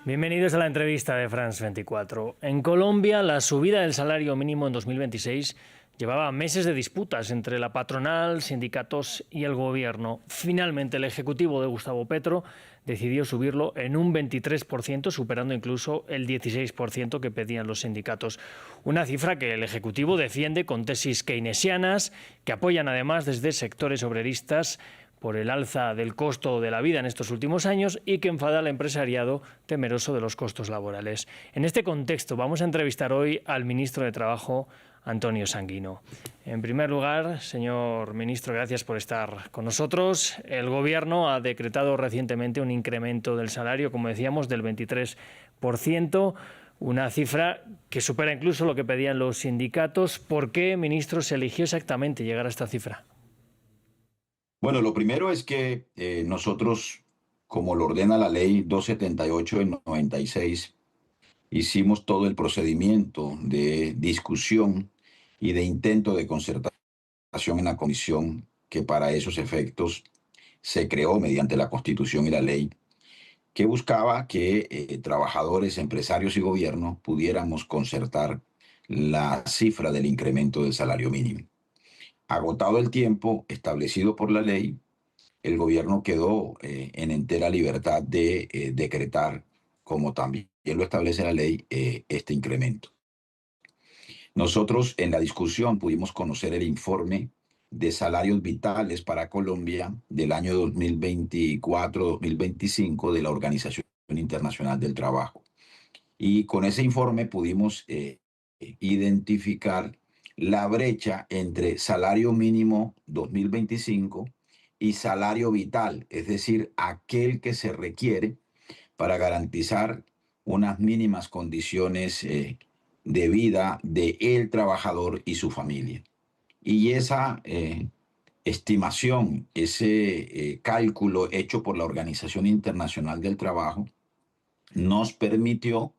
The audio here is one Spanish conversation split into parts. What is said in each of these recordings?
Bienvenidos a la entrevista de France 24. En Colombia, la subida del salario mínimo en 2026 llevaba meses de disputas entre la patronal, sindicatos y el gobierno. Finalmente, el ejecutivo de Gustavo Petro decidió subirlo en un 23%, superando incluso el 16% que pedían los sindicatos. Una cifra que el ejecutivo defiende con tesis keynesianas, que apoyan además desde sectores obreristas por el alza del costo de la vida en estos últimos años y que enfada al empresariado temeroso de los costos laborales. En este contexto vamos a entrevistar hoy al ministro de Trabajo, Antonio Sanguino. En primer lugar, señor ministro, gracias por estar con nosotros. El Gobierno ha decretado recientemente un incremento del salario, como decíamos, del 23%, una cifra que supera incluso lo que pedían los sindicatos. ¿Por qué, ministro, se eligió exactamente llegar a esta cifra? Bueno, lo primero es que nosotros, como lo ordena la ley 278 del 96, hicimos todo el procedimiento de discusión y de intento de concertación en la comisión que para esos efectos se creó mediante la Constitución y la ley, que buscaba que trabajadores, empresarios y gobierno pudiéramos concertar la cifra del incremento del salario mínimo. Agotado el tiempo establecido por la ley, el gobierno quedó en entera libertad de decretar, como también lo establece la ley, este incremento. Nosotros en la discusión pudimos conocer el informe de salarios vitales para Colombia del año 2024-2025 de la Organización Internacional del Trabajo. Y con ese informe pudimos identificar la brecha entre salario mínimo 2025 y salario vital, es decir, aquel que se requiere para garantizar unas mínimas condiciones de vida del trabajador y su familia. Y esa estimación, ese cálculo hecho por la Organización Internacional del Trabajo nos permitió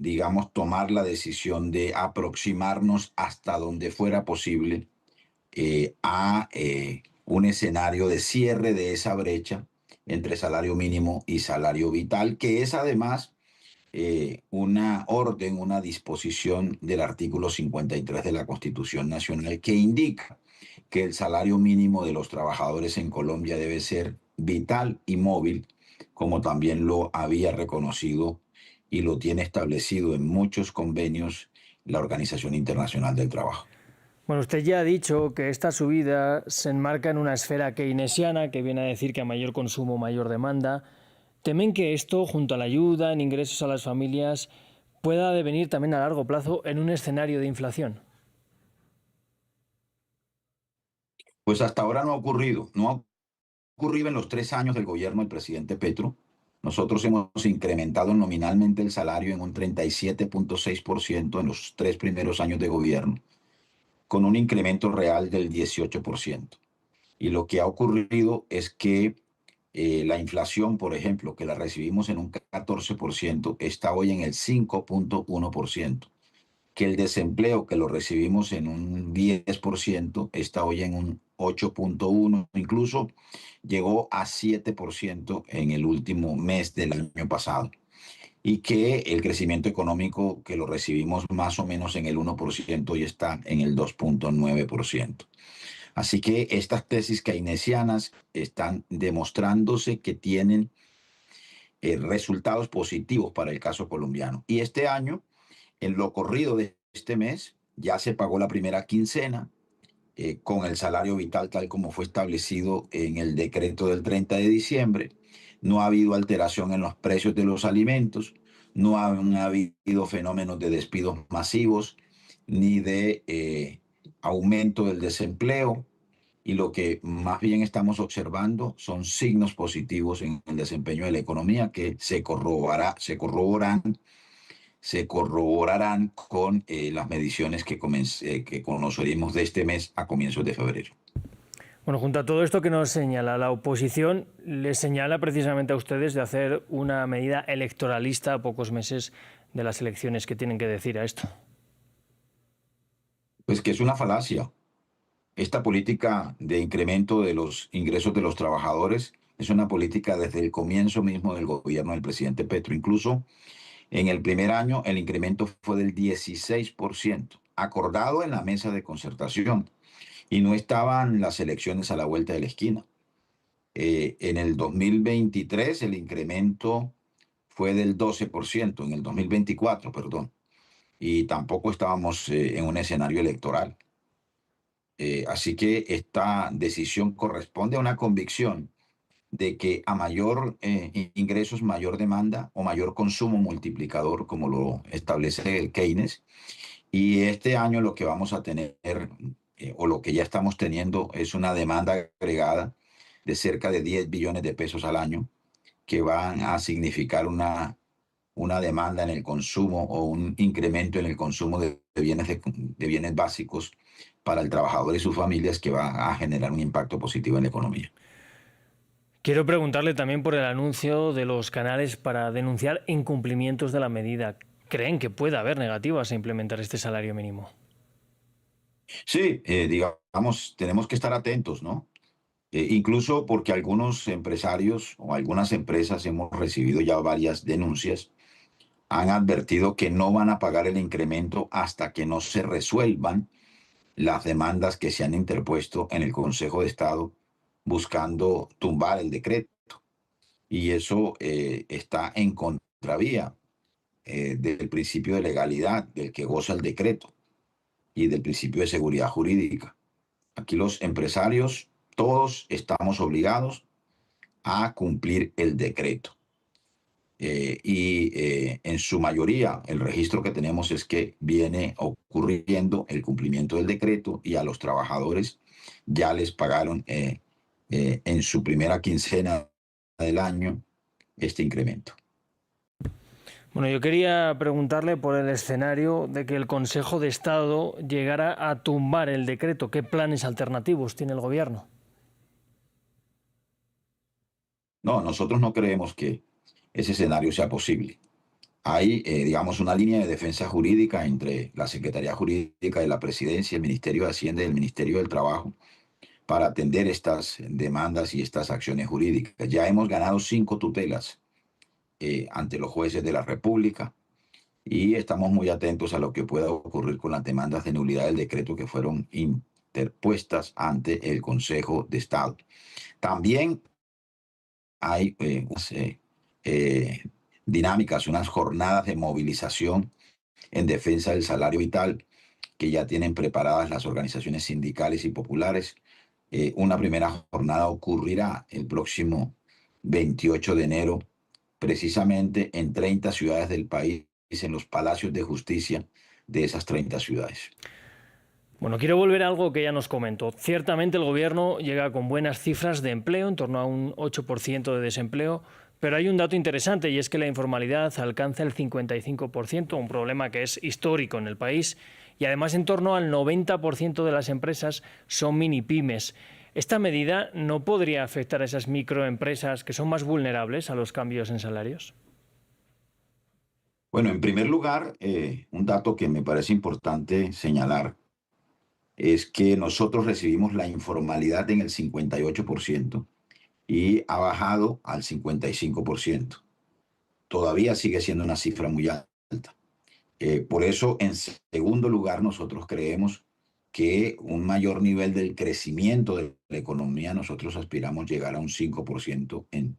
digamos, tomar la decisión de aproximarnos hasta donde fuera posible a un escenario de cierre de esa brecha entre salario mínimo y salario vital, que es además una orden, una disposición del artículo 53 de la Constitución Nacional que indica que el salario mínimo de los trabajadores en Colombia debe ser vital y móvil, como también lo había reconocido y lo tiene establecido en muchos convenios la Organización Internacional del Trabajo. Bueno, usted ya ha dicho que esta subida se enmarca en una esfera keynesiana, que viene a decir que a mayor consumo, mayor demanda. ¿Temen que esto, junto a la ayuda en ingresos a las familias, pueda devenir también a largo plazo en un escenario de inflación? Pues hasta ahora no ha ocurrido, no ha ocurrido en los 3 años del gobierno del presidente Petro. Nosotros hemos incrementado nominalmente el salario en un 37.6% en los 3 primeros años de gobierno, con un incremento real del 18%. Y lo que ha ocurrido es que la inflación, por ejemplo, que la recibimos en un 14%, está hoy en el 5.1%. Que el desempleo, que lo recibimos en un 10%, está hoy en un 8.1%, incluso llegó a 7% en el último mes del año pasado. Y que el crecimiento económico, que lo recibimos más o menos en el 1%, hoy está en el 2.9%. Así que estas tesis keynesianas están demostrándose que tienen resultados positivos para el caso colombiano. Y este año, en lo corrido de este mes, ya se pagó la primera quincena con el salario vital tal como fue establecido en el decreto del 30 de diciembre. No ha habido alteración en los precios de los alimentos, no han habido fenómenos de despidos masivos ni de aumento del desempleo. Y lo que más bien estamos observando son signos positivos en el desempeño de la economía que se corroborarán con las mediciones que conoceremos de este mes a comienzos de febrero. Bueno, junto a todo esto que nos señala, la oposición le señala precisamente a ustedes de hacer una medida electoralista a pocos meses de las elecciones. ¿Qué tienen que decir a esto? Pues que es una falacia. Esta política de incremento de los ingresos de los trabajadores Es una política desde el comienzo mismo del gobierno del presidente Petro. Incluso en el primer año el incremento fue del 16%, acordado en la mesa de concertación, y no estaban las elecciones a la vuelta de la esquina. En el 2023 el incremento fue del 12%, en el 2024, perdón, y tampoco estábamos en un escenario electoral. Así que esta decisión corresponde a una convicción de que a mayor ingresos, mayor demanda o mayor consumo multiplicador, como lo establece el Keynes. Y este año lo que vamos a tener, o lo que ya estamos teniendo, es una demanda agregada de cerca de 10 billones de pesos al año, que van a significar una demanda en el consumo o un incremento en el consumo de bienes básicos para el trabajador y sus familias, que va a generar un impacto positivo en la economía. Quiero preguntarle también por el anuncio de los canales para denunciar incumplimientos de la medida. ¿Creen que puede haber negativas a implementar este salario mínimo? Sí, digamos, tenemos que estar atentos, ¿no? Incluso porque algunos empresarios o algunas empresas, hemos recibido ya varias denuncias, han advertido que no van a pagar el incremento hasta que no se resuelvan las demandas que se han interpuesto en el Consejo de Estado buscando tumbar el decreto. Y eso está en contravía del principio de legalidad del que goza el decreto y del principio de seguridad jurídica. Aquí los empresarios, todos estamos obligados a cumplir el decreto. En su mayoría, el registro que tenemos es que viene ocurriendo el cumplimiento del decreto, y a los trabajadores ya les pagaron en su primera quincena del año este incremento. Bueno, yo quería preguntarle por el escenario de que el Consejo de Estado llegara a tumbar el decreto. ¿Qué planes alternativos tiene el gobierno? No, nosotros no creemos que ese escenario sea posible. Hay, digamos, una línea de defensa jurídica entre la Secretaría Jurídica de la Presidencia, el Ministerio de Hacienda y el Ministerio del Trabajo para atender estas demandas y estas acciones jurídicas. Ya hemos ganado 5 tutelas ante los jueces de la República, y estamos muy atentos a lo que pueda ocurrir con las demandas de nulidad del decreto que fueron interpuestas ante el Consejo de Estado. También hay unas dinámicas, unas jornadas de movilización en defensa del salario vital, que ya tienen preparadas las organizaciones sindicales y populares. Una primera jornada ocurrirá el próximo 28 de enero, precisamente en 30 ciudades del país, en los palacios de justicia de esas 30 ciudades. Bueno, quiero volver a algo que ya nos comentó. Ciertamente el gobierno llega con buenas cifras de empleo, en torno a un 8% de desempleo, pero hay un dato interesante, y es que la informalidad alcanza el 55%, un problema que es histórico en el país, y además en torno al 90% de las empresas son mini pymes. ¿Esta medida no podría afectar a esas microempresas que son más vulnerables a los cambios en salarios? Bueno, en primer lugar, un dato que me parece importante señalar es que nosotros recibimos la informalidad en el 58% y ha bajado al 55%. Todavía sigue siendo una cifra muy alta. Por eso, en segundo lugar, nosotros creemos que un mayor nivel del crecimiento de la economía, nosotros aspiramos llegar a un 5% en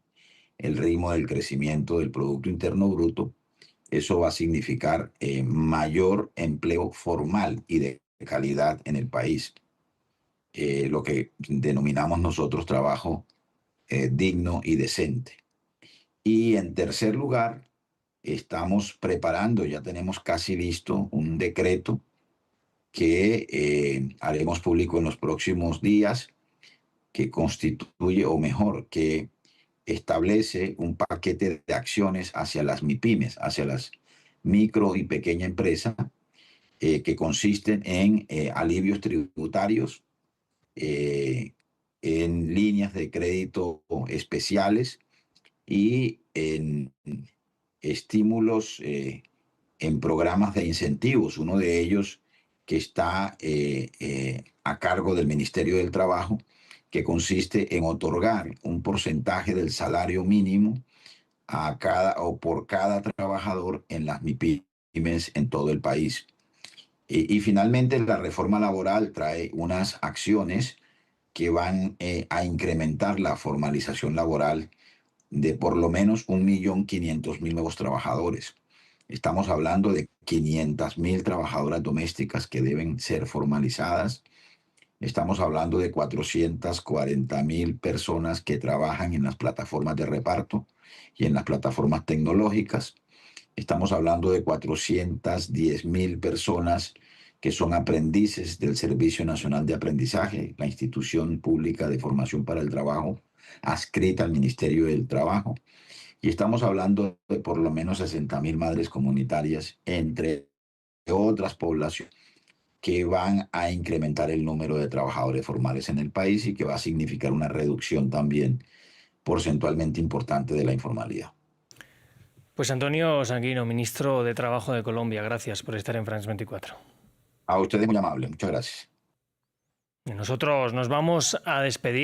el ritmo del crecimiento del Producto Interno Bruto. Eso va a significar mayor empleo formal y de calidad en el país, lo que denominamos nosotros trabajo digno y decente. Y en tercer lugar, estamos preparando, ya tenemos casi listo un decreto que haremos público en los próximos días, que constituye, o mejor, que establece un paquete de acciones hacia las MIPYMES, hacia las micro y pequeña empresa, que consisten en alivios tributarios, en líneas de crédito especiales y en estímulos en programas de incentivos. Uno de ellos, que está a cargo del Ministerio del Trabajo, que consiste en otorgar un porcentaje del salario mínimo a cada o por cada trabajador en las MIPYMES en todo el país. Y finalmente, la reforma laboral trae unas acciones que van a incrementar la formalización laboral de por lo menos 1.500.000 nuevos trabajadores. Estamos hablando de 500.000 trabajadoras domésticas que deben ser formalizadas. Estamos hablando de 440.000 personas que trabajan en las plataformas de reparto y en las plataformas tecnológicas. Estamos hablando de 410.000 personas que son aprendices del Servicio Nacional de Aprendizaje, la institución pública de formación para el trabajo, adscrita al Ministerio del Trabajo. Y estamos hablando de por lo menos 60.000 madres comunitarias, entre otras poblaciones, que van a incrementar el número de trabajadores formales en el país y que va a significar una reducción también porcentualmente importante de la informalidad. Pues Antonio Sanguino, ministro de Trabajo de Colombia, gracias por estar en France 24. A ustedes muy amable, muchas gracias. Y nosotros nos vamos a despedir.